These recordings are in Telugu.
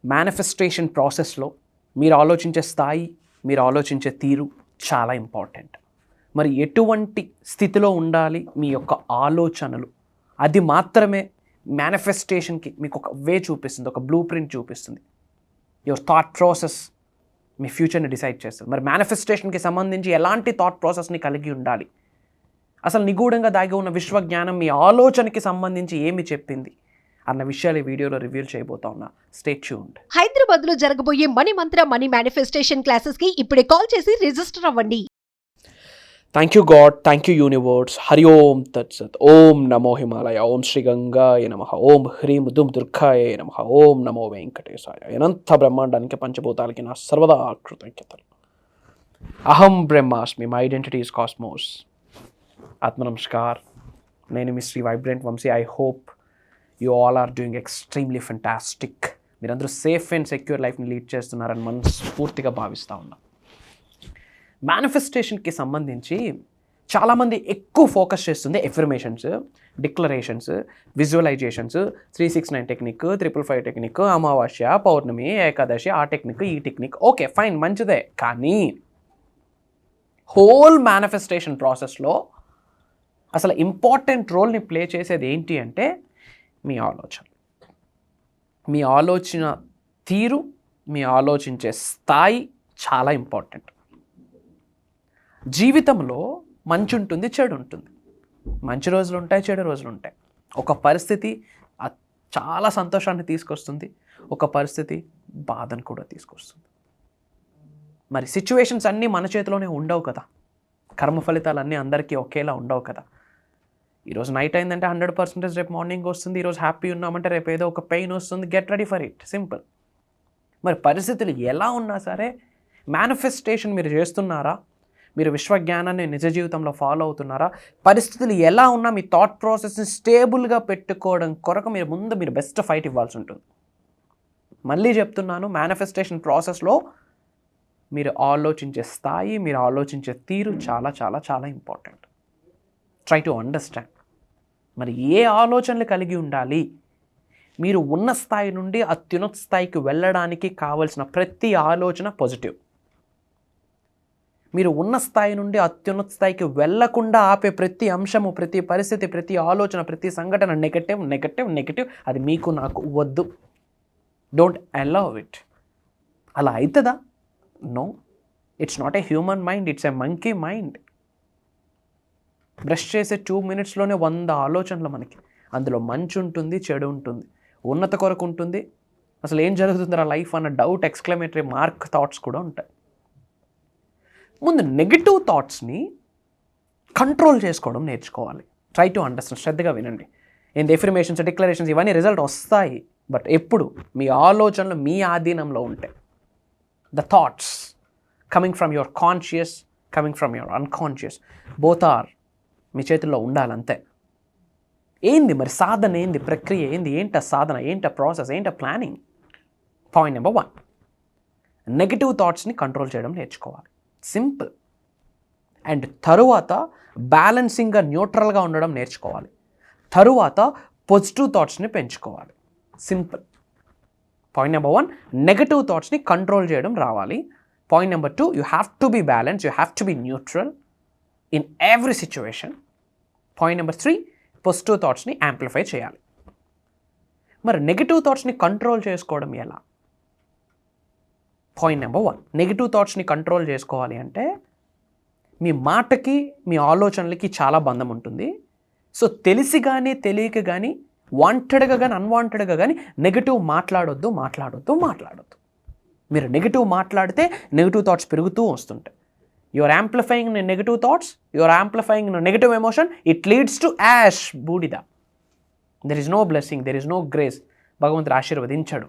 మేనిఫెస్టేషన్ ప్రాసెస్లో మీరు ఆలోచించే స్థాయి, మీరు ఆలోచించే తీరు చాలా ఇంపార్టెంట్. మరి ఎటువంటి స్థితిలో ఉండాలి మీ యొక్క ఆలోచనలు, అది మాత్రమే మేనిఫెస్టేషన్కి మీకు ఒక వే చూపిస్తుంది, ఒక బ్లూ ప్రింట్ చూపిస్తుంది. యువర్ థాట్ ప్రాసెస్ మీ ఫ్యూచర్ని డిసైడ్ చేస్తుంది. మరి మేనిఫెస్టేషన్కి సంబంధించి ఎలాంటి థాట్ ప్రాసెస్ని కలిగి ఉండాలి, అసలు నిగూఢంగా దాగి ఉన్న విశ్వజ్ఞానం మీ ఆలోచనకి సంబంధించి ఏమి చెప్పింది అన్న విషయాలు ఈ వీడియోలో రివీల్ చేయబోతా ఉన్నా. Stay tuned. హైదరాబాద్ లో జరగబోయే మనీ మంత్ర మనీ మేనిఫెస్టేషన్ క్లాసెస్ కి ఇప్పుడే కాల్ చేసి రిజిస్టర్ అవ్వండి. Thank you god, thank you universe. Hari ఓం తత్సత్. ఓం నమో హిమాలయ, ఓం శ్రీ గంగాయ నమః, ఓం హ్రీం దుమ్ దుర్గాయ నమః, ఓం నమో వెంకటేశాయ. అనంత బ్రహ్మాండానికి పంచభూతాలకి నా సర్వదా కృతజ్ఞతలు. అహం బ్రహ్మాస్మి, మై ఐడెంటిటీ ఇస్ కాస్మోస్. ఆత్మ నమస్కార్. నేను మీ Shri vibrant Vamshi. I hope you all are doing extremely fantastic. మీరందరూ సేఫ్ అండ్ సెక్యూర్ లైఫ్ని లీడ్ చేస్తున్నారని మనస్ఫూర్తిగా భావిస్తూ ఉన్నా. మేనిఫెస్టేషన్కి సంబంధించి చాలామంది ఎక్కువ ఫోకస్ చేస్తుంది affirmations, declarations, visualizations, 369 technique, 555 technique, అమావాస్య, పౌర్ణమి, ఏకాదశి, ఆ టెక్నిక్, ఈ టెక్నిక్. ఓకే ఫైన్, మంచిదే. కానీ హోల్ మేనిఫెస్టేషన్ ప్రాసెస్లో అసలు ఇంపార్టెంట్ రోల్ని ప్లే చేసేది ఏంటి అంటే మీ ఆలోచన. మీ ఆలోచన తీరు, మీ ఆలోచించే స్థాయి చాలా ఇంపార్టెంట్. జీవితంలో మంచి ఉంటుంది, చెడు ఉంటుంది. మంచి రోజులు ఉంటాయి, చెడు రోజులు ఉంటాయి. ఒక పరిస్థితి చాలా సంతోషాన్ని తీసుకొస్తుంది, ఒక పరిస్థితి బాధను కూడా తీసుకొస్తుంది. మరి సిచ్యువేషన్స్ అన్నీ మన చేతిలోనే ఉండవు కదా. కర్మ ఫలితాలు అన్నీ అందరికీ ఒకేలా ఉండవు కదా. ఈరోజు నైట్ అయిందంటే 100% రేపు మార్నింగ్ వస్తుంది. ఈరోజు హ్యాపీ ఉన్నామంటే రేపు ఏదో ఒక పెయిన్ వస్తుంది. Get ready for it, simple. మరి పరిస్థితులు ఎలా ఉన్నా సరే మేనిఫెస్టేషన్ మీరు చేస్తున్నారా? మీరు విశ్వజ్ఞానాన్ని నిజ జీవితంలో ఫాలో అవుతున్నారా? పరిస్థితులు ఎలా ఉన్నా మీ థాట్ ప్రాసెస్ని స్టేబుల్గా పెట్టుకోవడం కొరకు మీరు బెస్ట్ ఫైట్ ఇవ్వాల్సి ఉంటుంది. మళ్ళీ చెప్తున్నాను, మేనిఫెస్టేషన్ ప్రాసెస్లో మీరు ఆలోచించే స్థాయి, మీరు ఆలోచించే తీరు చాలా చాలా చాలా ఇంపార్టెంట్. Try to understand. మరి ఏ ఆలోచనలు కలిగి ఉండాలి? మీరు ఉన్న స్థాయి నుండి అత్యున్నత స్థాయికి వెళ్ళడానికి కావలసిన ప్రతి ఆలోచన పాజిటివ్. మీరు ఉన్న స్థాయి నుండి అత్యున్నత స్థాయికి వెళ్లకుండా ఆపే ప్రతి అంశము, ప్రతి పరిస్థితి, ప్రతి ఆలోచన, ప్రతి సంఘటన నెగటివ్ నెగటివ్ నెగటివ్. అది మీకు నాకు వద్దు. Don't allow it. అలా అవుతుందా? No, it's not a human mind, it's a monkey mind. Brush చేసే 2 minutesలోనే 100 ఆలోచనలు మనకి. అందులో మంచి ఉంటుంది, చెడు ఉంటుంది, ఉన్నత కొరకు ఉంటుంది, అసలు ఏం జరుగుతుందిరా లైఫ్ అన్న డౌట్, ఎక్స్క్లమేటరీ మార్క్ థాట్స్ కూడా ఉంటాయి. ముందు నెగిటివ్ థాట్స్ని కంట్రోల్ చేసుకోవడం నేర్చుకోవాలి. Try to understand. శ్రద్ధగా వినండి. ఏంటి ఎఫర్మేషన్స్, డిక్లరేషన్స్ ఇవన్నీ రిజల్ట్ వస్తాయి, బట్ ఎప్పుడు మీ ఆలోచనలు మీ ఆధీనంలో ఉంటాయి. The thoughts coming from your conscious, coming from your unconscious, both are మీ చేతుల్లో ఉండాలంతే. ఏంది మరి సాధన, ఏంది ప్రక్రియ, ఏంట సాధన, ఏంట ప్రాసెస్, ఏంట ప్లానింగ్? పాయింట్ నెంబర్ 1, నెగిటివ్ థాట్స్ని కంట్రోల్ చేయడం నేర్చుకోవాలి. సింపుల్. అండ్ తరువాత బ్యాలెన్సింగ్గా, న్యూట్రల్గా ఉండడం నేర్చుకోవాలి. తరువాత పాజిటివ్ థాట్స్ని పెంచుకోవాలి. సింపుల్. పాయింట్ నెంబర్ 1, నెగిటివ్ థాట్స్ని కంట్రోల్ చేయడం రావాలి. Point number 2, you have to be balance, you have to be neutral in every situation. Point number 3, positive థాట్స్ని యాంప్లిఫై చేయాలి. మరి నెగిటివ్ థాట్స్ని కంట్రోల్ చేసుకోవడం ఎలా? పాయింట్ నెంబర్ 1, నెగిటివ్ థాట్స్ని కంట్రోల్ చేసుకోవాలి అంటే మీ మాటకి, మీ ఆలోచనలకి చాలా బంధం ఉంటుంది. సో తెలిసి కానీ తెలియక కానీ, వాంటెడ్గా కానీ అన్వాంటెడ్గా కానీ నెగిటివ్ మాట్లాడొద్దు. మీరు నెగిటివ్ మాట్లాడితే నెగిటివ్ థాట్స్ పెరుగుతూ వస్తుంటాయి. You are amplifying negative thoughts, you are amplifying negative emotion, it leads to ash, బూడిద. There is no blessing, there is no grace. భగవంతుడు ఆశీర్వదించాడు,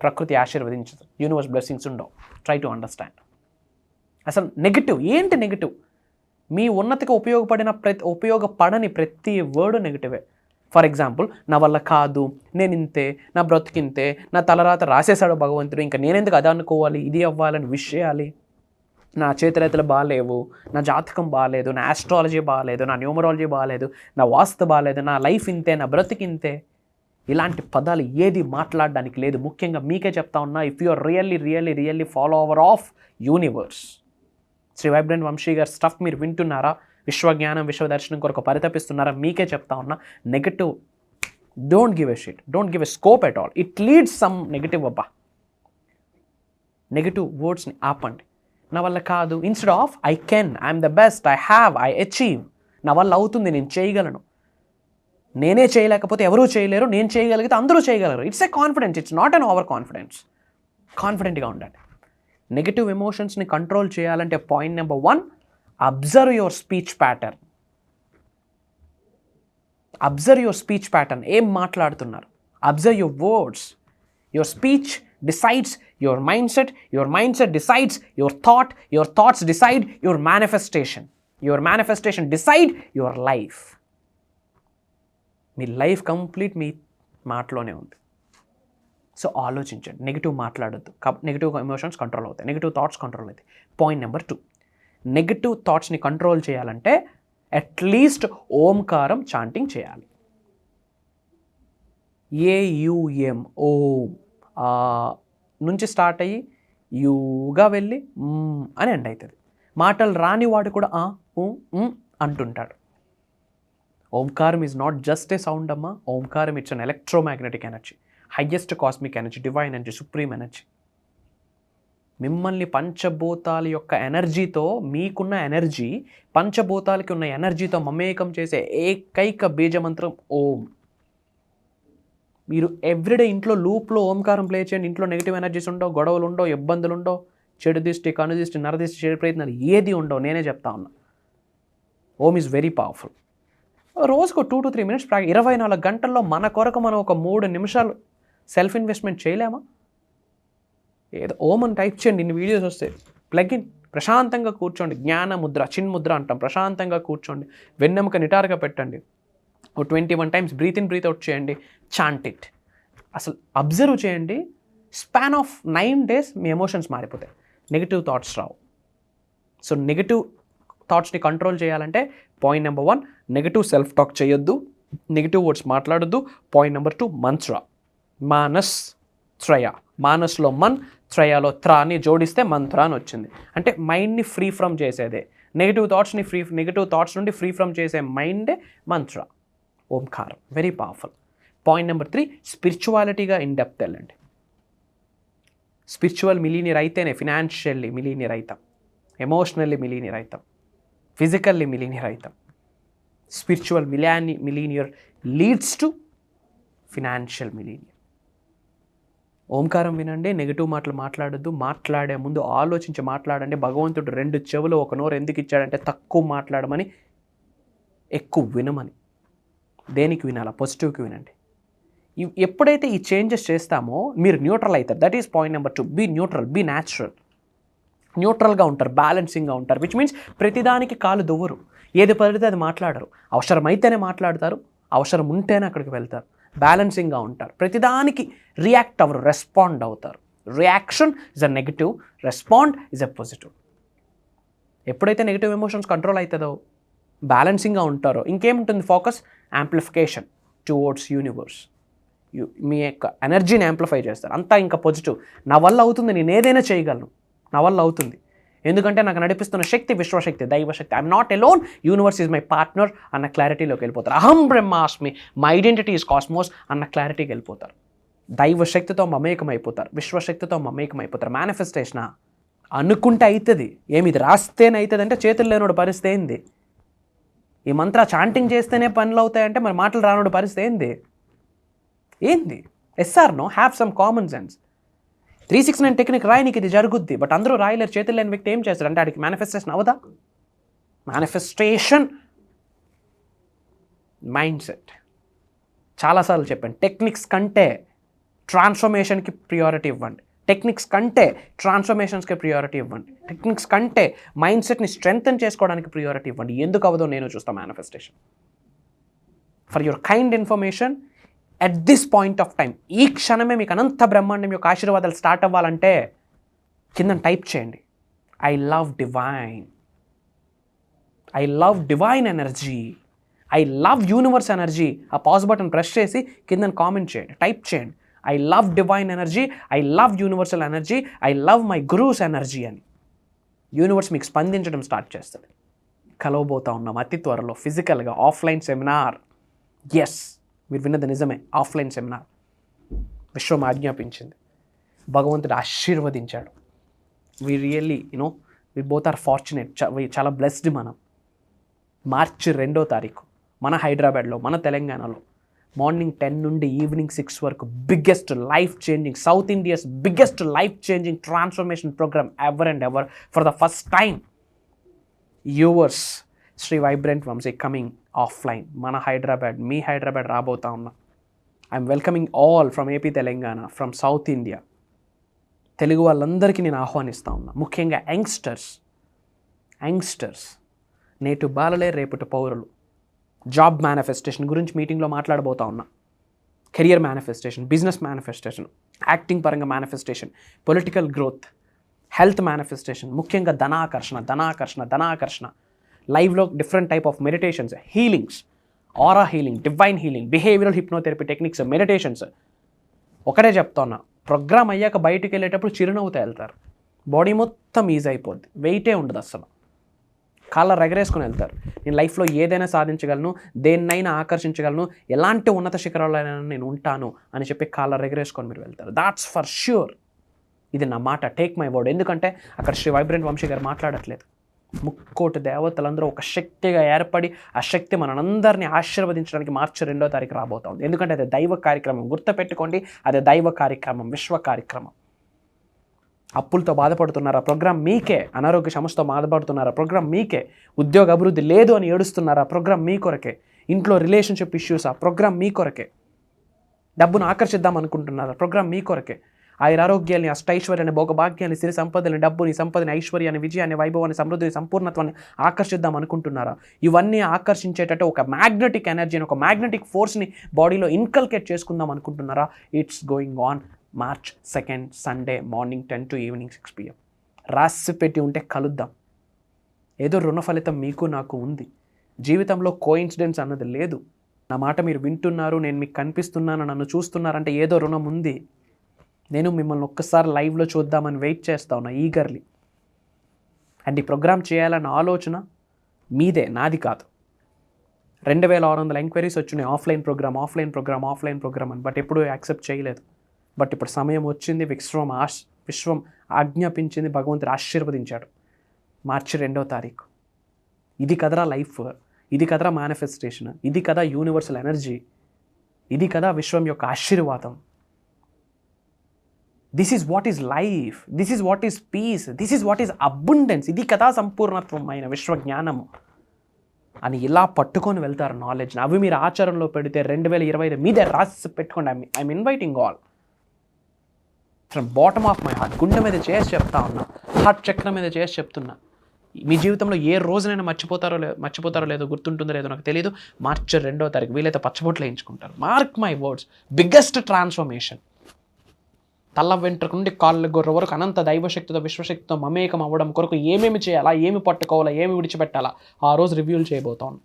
ప్రకృతి ఆశీర్వదించదు, యూనివర్స్ బ్లెస్సింగ్స్ ఉండవు. Try to understand. అసలు నెగిటివ్ ఏంటి? నెగిటివ్ మీ ఉన్నతికి ఉపయోగపడని ప్రతి వర్డ్ నెగిటివే. ఫర్ ఎగ్జాంపుల్, నా వల్ల కాదు, నేను ఇంతే, నా బ్రతికింతే, నా తలరాత రాసేసాడు భగవంతుడు, ఇంకా నేనెందుకు అది అనుకోవాలి, ఇది అవ్వాలని విషయాలి, నా చేతిరేతలు బాగాలేవు, నా జాతకం బాగాలేదు, నా ఆస్ట్రాలజీ బాగాలేదు, నా న్యూమరాలజీ బాగాలేదు, నా వాస్తు బాగాలేదు, నా లైఫ్ ఇంతే, నా బ్రతికింతే. ఇలాంటి పదాలు ఏది మాట్లాడడానికి లేదు. ముఖ్యంగా మీకే చెప్తా ఉన్నా, if you are really follower of universe, Shri vibrant Vamshi గారి స్టఫ్ మీరు వింటున్నారా, విశ్వజ్ఞానం విశ్వదర్శనం కొరకు పరితపిస్తున్నారా, మీకే చెప్తా ఉన్నా, negative don't give a shit, don't give a scope at all. It leads some negative. అబ్బా, నెగటివ్ వర్డ్స్ని ఆపండి. నా వల్ల కాదు, instead of I can, I'm the best, I have, I achieve, నా వల్ల అవుతుంది, నేను చేయగలను, నేనే చేయలేకపోతే ఎవరూ చేయలేరు, నేను చేయగలిగితే అందరూ చేయగలరు. It's a confidence, it's not an over confidence. కాన్ఫిడెంట్గా ఉండండి. నెగటివ్ ఎమోషన్స్ని కంట్రోల్ చేయాలంటే point number 1, observe your speech pattern. Observe your speech pattern. ఏం మాట్లాడుతున్నారు? Observe your words. Your speech decides your mind set, your mind set decides your thought, your thoughts decide your manifestation, your manifestation decide your life. మీ లైఫ్ కంప్లీట్ మీ మాటలోనే ఉంది. సో ఆలోచించండి, నెగిటివ్ మాట్లాడద్దు. నెగిటివ్ ఎమోషన్స్ కంట్రోల్ అవుతాయి, నెగిటివ్ థాట్స్ కంట్రోల్ అవుతాయి. పాయింట్ నెంబర్ 2, నెగిటివ్ థాట్స్ని కంట్రోల్ చేయాలంటే అట్లీస్ట్ ఓంకారం చాంటింగ్ చేయాలి. AUM, ఓం నుంచి స్టార్ట్ అయ్యి యూగా వెళ్ళి అని ఎండ్ అవుతుంది. మాటలు రాని వాడు కూడా అంటుంటాడు. ఓంకారం is not just a sound అమ్మా. ఓంకారం it's an electromagnetic energy, highest cosmic energy, divine energy, supreme energy. మిమ్మల్ని పంచభూతాల యొక్క ఎనర్జీతో, మీకున్న ఎనర్జీ పంచభూతాలకి ఉన్న ఎనర్జీతో మమేకం చేసే ఏకైక బీజమంత్రం ఓం. మీరు ఎవ్రీడే ఇంట్లో లూప్లో ఓంకారం ప్లే చేయండి. ఇంట్లో నెగిటివ్ ఎనర్జీస్ ఉండవు, గొడవలు ఉండవు, ఇబ్బందులు ఉండవు, చెడు దిష్టి, కనుదిష్టి, నరదిష్టి, చెడు ప్రయత్నాలు ఏది ఉండవు. నేనే చెప్తా ఉన్నా. ఓం ఈజ్ వెరీ పవర్ఫుల్. రోజుకు 2 to 3 minutes 24 గంటల్లో మన కొరకు మనం ఒక 3 నిమిషాలు సెల్ఫ్ ఇన్వెస్ట్మెంట్ చేయలేమా? ఏదో ఓం అని టైప్ చేయండి, ఇన్ని వీడియోస్ వస్తాయి. ప్లగిన్, ప్రశాంతంగా కూర్చోండి. జ్ఞాన ముద్ర, చిన్ముద్ర అంటాం. ప్రశాంతంగా కూర్చోండి, వెన్నెముక నిటారుగా పెట్టండి. 21 times breathe in breathe out చేయండి. Chant it. అసలు అబ్జర్వ్ చేయండి. స్పాన్ ఆఫ్ 9 days మీ ఎమోషన్స్ మారిపోతాయి. నెగిటివ్ థాట్స్ రావు. సో నెగిటివ్ థాట్స్ని కంట్రోల్ చేయాలంటే point number 1, negative self talk చేయొద్దు, నెగిటివ్ వర్డ్స్ మాట్లాడొద్దు. పాయింట్ నెంబర్ 2, మంత్ర. మానస్ త్రయ. మానస్లో మన్, త్రయాలో త్రాని జోడిస్తే మంత్ర అని వచ్చింది. అంటే మైండ్ని ఫ్రీ ఫ్రమ్ చేసేదే. నెగిటివ్ థాట్స్ నుండి ఫ్రీ ఫ్రమ్ చేసే మైండే మంత్ర, ఓంకారం. Very powerful. పాయింట్ నెంబర్ 3, స్పిరిచువాలిటీగా ఇన్ డెప్త్ వెళ్ళండి. స్పిరిచువల్ మిలీనియర్ అయితేనే ఫినాన్షియల్లీ మిలీనియర్ అవుతాం, ఎమోషనల్లీ మిలీనియర్ అవుతాం, ఫిజికల్లీ మిలీనియర్ అవుతాం. Spiritual millionaire leads to financial millionaire. ఓంకారం వినండి, నెగిటివ్ మాటలు మాట్లాడొద్దు. మాట్లాడే ముందు ఆలోచించి మాట్లాడండి. భగవంతుడు 2 చెవులు 1 నోరు ఎందుకు ఇచ్చాడంటే తక్కువ మాట్లాడమని, ఎక్కువ వినమని. దేనికి వినాలా? పాజిటివ్కి వినండి. ఎప్పుడైతే ఈ చేంజెస్ చేస్తామో మీరు న్యూట్రల్ అవుతారు. That is point number 2. Be neutral, be natural. న్యూట్రల్గా ఉంటారు, బ్యాలెన్సింగ్గా ఉంటారు. విచ్ మీన్స్ ప్రతిదానికి కాలు దువ్వరు, ఏది పడితే అది మాట్లాడరు. అవసరమైతేనే మాట్లాడతారు, అవసరం ఉంటేనే అక్కడికి వెళ్తారు. బ్యాలెన్సింగ్గా ఉంటారు. ప్రతిదానికి రియాక్ట్ అవ్వరు, రెస్పాండ్ అవుతారు. Reaction is a negative, respond is a positive. ఎప్పుడైతే నెగిటివ్ ఎమోషన్స్ కంట్రోల్ అవుతుందో, బ్యాలెన్సింగ్గా ఉంటారో, ఇంకేముంటుంది? Focus, amplification towards universe. మీ యొక్క ఎనర్జీని యాంప్లిఫై చేస్తారు. అంతా ఇంకా పాజిటివ్. నా వల్ల అవుతుంది, నేను ఏదైనా చేయగలను, నా వల్ల అవుతుంది, ఎందుకంటే నాకు నడిపిస్తున్న శక్తి విశ్వశక్తి, దైవశక్తి. I'm not alone, universe is my partner అన్న క్లారిటీలోకి వెళ్ళిపోతారు. అహం బ్రహ్మాస్మి, మై ఐడెంటిటీ ఈజ్ కాస్మోస్ అన్న క్లారిటీకి వెళ్ళిపోతారు. దైవశక్తితో మమేకం అయిపోతారు, విశ్వశక్తితో మమేకం అయిపోతారు. మేనిఫెస్టేషనా? అనుకుంటే అవుతుంది. ఏమి ఇది రాస్తేనే అవుతుంది అంటే చేతులు లేనోడు పరిస్థితి ఏంది? ఈ మంత్ర చాంటింగ్ చేస్తేనే పనులు అవుతాయంటే మరి మాటలు రానోడు పరిస్థితి ఏంది? Yes or no? Have some common sense. 369 technique రాయనికి ఇది జరుగుద్ది. బట్ అందరూ రాయలేరు. చేతులు లేని వ్యక్తి ఏం చేస్తాడు అంటే ఆడికి మేనిఫెస్టేషన్ అవదా? Manifestation mind set. చాలాసార్లు చెప్పాను, టెక్నిక్స్ కంటే ట్రాన్స్ఫర్మేషన్కి ప్రియారిటీ ఇవ్వండి. టెక్నిక్స్ కంటే ట్రాన్స్ఫర్మేషన్స్కి ప్రియారిటీ ఇవ్వండి. టెక్నిక్స్ కంటే మైండ్ సెట్ని స్ట్రెంగ్తన్ చేసుకోవడానికి ప్రియారిటీ ఇవ్వండి. ఎందుకు అవదో నేను చూస్తాను. Manifestation for your kind information at this point of time, ఈ క్షణమే మీకు అనంత బ్రహ్మాండం యొక్క ఆశీర్వాదాలు స్టార్ట్ అవ్వాలంటే కింద టైప్ చేయండి, I love divine, I love divine energy, I love universe energy, ఆ పాజ్ బటన్ ప్రెస్ చేసి కింద కామెంట్ చేయండి, టైప్ చేయండి. I love divine energy, I love universal energy, I love my gurus energy అని. యూనివర్స్ మీకు స్పందించడం స్టార్ట్ చేస్తుంది. కలవబోతా ఉన్నాం అతి త్వరలో ఫిజికల్గా ఆఫ్లైన్ సెమినార్. ఎస్, మీరు విన్నది నిజమే, ఆఫ్లైన్ సెమినార్. విశ్వం ఆజ్ఞాపించింది, భగవంతుడు ఆశీర్వదించాడు. We really we both are fortunate, చాలా బ్లెస్డ్ మనం. మార్చి 2వ తారీఖు మన హైదరాబాద్లో, మన తెలంగాణలో మార్నింగ్ 10 నుండి ఈవినింగ్ 6 వరకు biggest life changing, south India's biggest life changing transformation program ever and ever. For the first time yours Shri vibrant Vamshi coming offline. మన హైదరాబాద్, మీ హైదరాబాద్ రాబోతా ఉన్నా. I'm welcoming all from AP, Telangana, from south India. Telugu వాళ్ళందరికీ నేను ఆహ్వానిస్తూ ఉన్నా, ముఖ్యంగా యంగ్స్టర్స్, నేటి బాలలే రేపటి పౌరులు. జాబ్ మేనిఫెస్టేషన్ గురించి మీటింగ్లో మాట్లాడబోతా ఉన్నా. Career manifestation, business manifestation, acting పరంగా manifestation, political growth, health manifestation, ముఖ్యంగా ధనాకర్షణ. లైవ్లో different type of meditations, healings, aura healing, divine healing, behavioural hypnotherapy techniques, meditations. ఒకటే చెప్తా ఉన్నా, ప్రోగ్రామ్ అయ్యాక బయటికి వెళ్ళేటప్పుడు చిరునవ్వుతో వెళ్తారు. బాడీ మొత్తం ఈజీ అయిపోద్ది, వెయిటే ఉండదు అసలు. కాళ్ళ ఎగరేసుకొని వెళ్తారు. నేను లైఫ్లో ఏదైనా సాధించగలను, దేన్నైనా ఆకర్షించగలను, ఎలాంటి ఉన్నత శిఖరాలైనా నేను ఉంటాను అని చెప్పి కాళ్ళ ఎగరేసుకొని మీరు వెళ్తారు. That's for sure. ఇది నా మాట, టేక్ మై వర్డ్. ఎందుకంటే అక్కడ శ్రీ వైబ్రెంట్ వంశీ గారు మాట్లాడట్లేదు. 3 కోటి దేవతలందరూ ఒక శక్తిగా ఏర్పడి ఆ శక్తి మనందరినీ ఆశీర్వదించడానికి మార్చి 2వ తారీఖు రాబోతుంది. ఎందుకంటే అది దైవ కార్యక్రమం. గుర్తుపెట్టుకోండి, అది దైవ కార్యక్రమం, విశ్వ కార్యక్రమం. అప్పులతో బాధపడుతున్నారా? ప్రోగ్రామ్ మీకే. అనారోగ్య సమస్యతో బాధపడుతున్నారా? ప్రోగ్రామ్ మీకే. ఉద్యోగ అభివృద్ధి లేదు అని ఏడుస్తున్నారా? ప్రోగ్రామ్ మీ కొరకే. ఇంట్లో రిలేషన్షిప్ ఇష్యూసా? ప్రోగ్రామ్ మీ కొరకే. డబ్బును ఆకర్షిద్దాం అనుకుంటున్నారా? ప్రోగ్రామ్ మీ కొరకే. ఆరోగ్యాన్ని, అష్టైశ్వర్యాన్ని, భోగభాగ్యాన్ని, సిరి సంపదని, డబ్బుని, సంపదని, ఐశ్వర్యాన్ని, విజయాన్ని, వైభవాన్ని, సమృద్ధిని, సంపూర్ణత్వాన్ని ఆకర్షిద్దాం అనుకుంటున్నారా? ఇవన్నీ ఆకర్షించేటట్టు ఒక మ్యాగ్నెటిక్ ఎనర్జీని, ఒక మ్యాగ్నెటిక్ ఫోర్స్ని బాడీలో ఇన్కల్కేట్ చేసుకుందాం అనుకుంటున్నారా? It's going on March 2nd, Sunday morning 10 to evening 6 PM. రాసి పెట్టి ఉంటే కలుద్దాం. ఏదో రుణ ఫలితం మీకు నాకు ఉంది. జీవితంలో కోఇన్సిడెన్స్ అన్నది లేదు. నా మాట మీరు వింటున్నారు, నేను మీకు కనిపిస్తున్నాను, నన్ను చూస్తున్నారంటే ఏదో రుణం ఉంది. నేను మిమ్మల్ని ఒక్కసారి లైవ్లో చూద్దామని వెయిట్ చేస్తా ఉన్నా ఈగర్లీ. అండ్ ఈ ప్రోగ్రామ్ చేయాలన్న ఆలోచన మీదే, నాది కాదు. 2600 ఎంక్వైరీస్ వచ్చినాయి ఆఫ్లైన్ ప్రోగ్రామ్ అని. బట్ ఎప్పుడూ యాక్సెప్ట్ చేయలేదు. బట్ ఇప్పుడు సమయం వచ్చింది. విశ్వం ఆజ్ఞాపించింది, భగవంతుడు ఆశీర్వదించాడు. మార్చి 2వ తారీఖు. ఇది కదరా లైఫ్, ఇది కదరా మేనిఫెస్టేషన్, ఇది కదా యూనివర్సల్ ఎనర్జీ, ఇది కదా విశ్వం యొక్క ఆశీర్వాదం. This is what is life, this is what is peace, this is what is abundance. ఇది కదా సంపూర్ణత్వమైన విశ్వజ్ఞానము అని ఇలా పట్టుకొని వెళ్తారు నాలెడ్జ్ని. అవి మీరు ఆచరణలో పెడితే 2025 మీదే రాసి పెట్టుకోండి. I'm inviting all from bottom of my heart. గుండె మీద చేసి చెప్తా ఉన్నా, హార్ట్ చక్రం మీద చేసి చెప్తున్నా. మీ జీవితంలో ఏ రోజునైనా మర్చిపోతారో లేదో, గుర్తుంటుందో లేదో నాకు తెలియదు. మార్చి 2వ తారీఖు వీలైతే పచ్చబొట్లు వేయించుకుంటారు. Mark my words, biggest transformation. తల్ల వెంట్రుక నుండి కాళ్ళ గొర్రె వరకు అనంత దైవశక్తితో, విశ్వశక్తితో మమేకం అవ్వడం కొరకు ఏమేమి చేయాలా, ఏమి పట్టుకోవాలా, ఏమి విడిచిపెట్టాలా ఆ రోజు రివ్యూలు చేయబోతాను.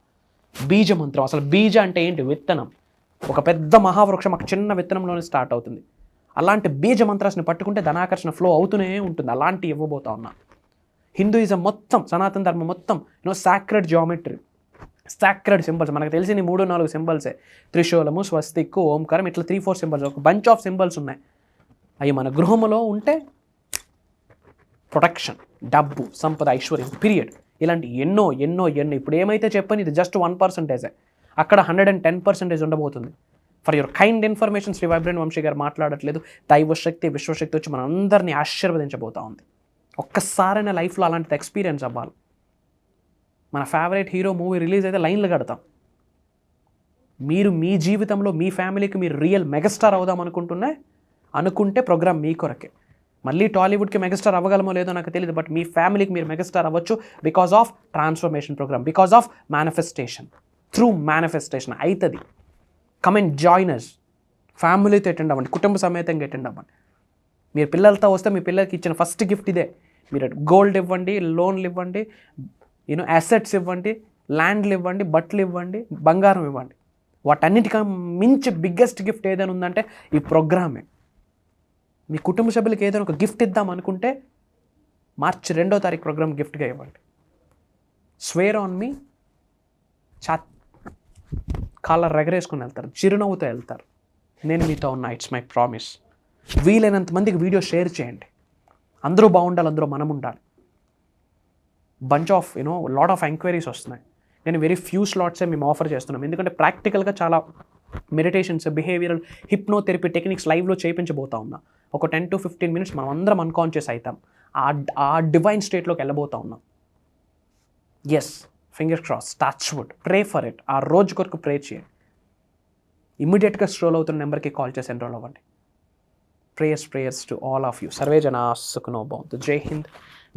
బీజ మంత్రం. అసలు బీజ అంటే ఏంటి? విత్తనం. ఒక పెద్ద మహావృక్షం ఒక చిన్న విత్తనంలోనే స్టార్ట్ అవుతుంది. అలాంటి బీజ మంత్రాన్ని పట్టుకుంటే ధనాకర్షణ ఫ్లో అవుతూనే ఉంటుంది. అలాంటి ఇవ్వబోతా ఉన్నా. హిందూయిజం మొత్తం, సనాతన ధర్మం మొత్తం సాక్రెడ్ జియోమెట్రీ, సాక్రెడ్ సింబల్స్. మనకు తెలిసిన 3-4 సింబల్సే. త్రిశూలము, స్వస్తిక్, ఓంకారం, ఇట్లా 3-4 సింబల్స్, ఒక బంచ్ ఆఫ్ సింబల్స్ ఉన్నాయి. అవి మన గృహంలో ఉంటే ప్రొటెక్షన్, డబ్బు, సంపద, ఐశ్వర్యం, పీరియడ్. ఇలాంటి ఎన్నో. ఇప్పుడు ఏమైతే చెప్పని ఇది జస్ట్ 1%. అక్కడ 110% ఉండబోతుంది. For your kind information, Shri vibrant Vamshi గారు మాట్లాడట్లేదు. దైవశక్తి, విశ్వశక్తి వచ్చి మన అందరినీ ఆశీర్వదించబోతా ఉంది. ఒక్కసారైనా లైఫ్లో అలాంటిది ఎక్స్పీరియన్స్ అవ్వాలి. మన ఫేవరెట్ హీరో మూవీ రిలీజ్ అయితే లైన్లు కడతాం. మీరు మీ జీవితంలో మీ ఫ్యామిలీకి మీరు రియల్ మెగాస్టార్ అవుదాం అనుకుంటే ప్రోగ్రామ్ మీ కొరకే. మళ్ళీ టాలీవుడ్కి మెగాస్టార్ అవ్వగలమో లేదో నాకు తెలియదు, బట్ మీ ఫ్యామిలీకి మీరు మెగాస్టార్ అవ్వచ్చు because of transformation programme, because of manifestation. Through manifestation అవుతుంది. Come and join us. ఫ్యామిలీతో అటెండ్ అవ్వండి, కుటుంబ సమేతంగా అటెండ్ అవ్వండి. మీరు పిల్లలతో వస్తే మీ పిల్లలకి ఇచ్చిన ఫస్ట్ గిఫ్ట్ ఇదే. మీరు గోల్డ్ ఇవ్వండి, లోన్లు ఇవ్వండి, అసెట్స్ ఇవ్వండి, ల్యాండ్లు ఇవ్వండి, బట్టలు ఇవ్వండి, బంగారం ఇవ్వండి. వాటన్నిటికన్నా మించి బిగ్గెస్ట్ గిఫ్ట్ ఏదైనా ఉందంటే ఈ ప్రోగ్రామే. మీ కుటుంబ సభ్యులకి ఏదైనా ఒక గిఫ్ట్ ఇద్దాం అనుకుంటే మార్చి 2వ తారీఖు ప్రోగ్రామ్ గిఫ్ట్గా ఇవ్వండి. స్వేర్ ఆన్ మీ, కాళ్ళ రెగరేసుకుని వెళ్తారు, చిరునవ్వుతో వెళ్తారు. నేను మీతో ఉన్నా, ఇట్స్ మై ప్రామిస్. వీలైనంత మందికి వీడియో షేర్ చేయండి. అందరూ బాగుండాలి, అందరూ మనం ఉండాలి. Bunch of lot of enquiries వస్తున్నాయి. నేను వెరీ ఫ్యూ స్లాట్సే మేము ఆఫర్ చేస్తున్నాం. ఎందుకంటే ప్రాక్టికల్గా చాలా మెడిటేషన్స్, బిహేవియరల్, హిప్నోథెరపీ టెక్నిక్స్ లైవ్లో చేయించబోతా ఉన్నా. ఒక 10 to 15 minutes మనం అందరం అన్కాన్షియస్ అవుతాం. ఆ డివైన్ స్టేట్లోకి వెళ్ళబోతా ఉన్నాం. Yes, finger cross, touch wood, pray for it. ఆ రోజు కొరకు ప్రే చేయండి. ఇమ్మీడియట్గా స్ట్రోల్ అవుతున్న నెంబర్కి కాల్ చేసి ఎన్రోల్ అవ్వండి. Prayers to all of you. Survey జనా సుఖనో భవంతు. జై హింద్,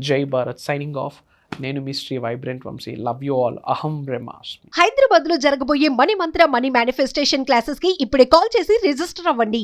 జై భారత్. Signing off. నేను మీ Shri vibrant Vamshi. Love you all. అహం బ్రహ్మాస్మి. హైదరాబాద్ లో జరగబోయే మనీ మంత్ర మనీ మేనిఫెస్టేషన్ క్లాసెస్ కి ఇప్పుడే కాల్ చేసి రిజిస్టర్ అవ్వండి.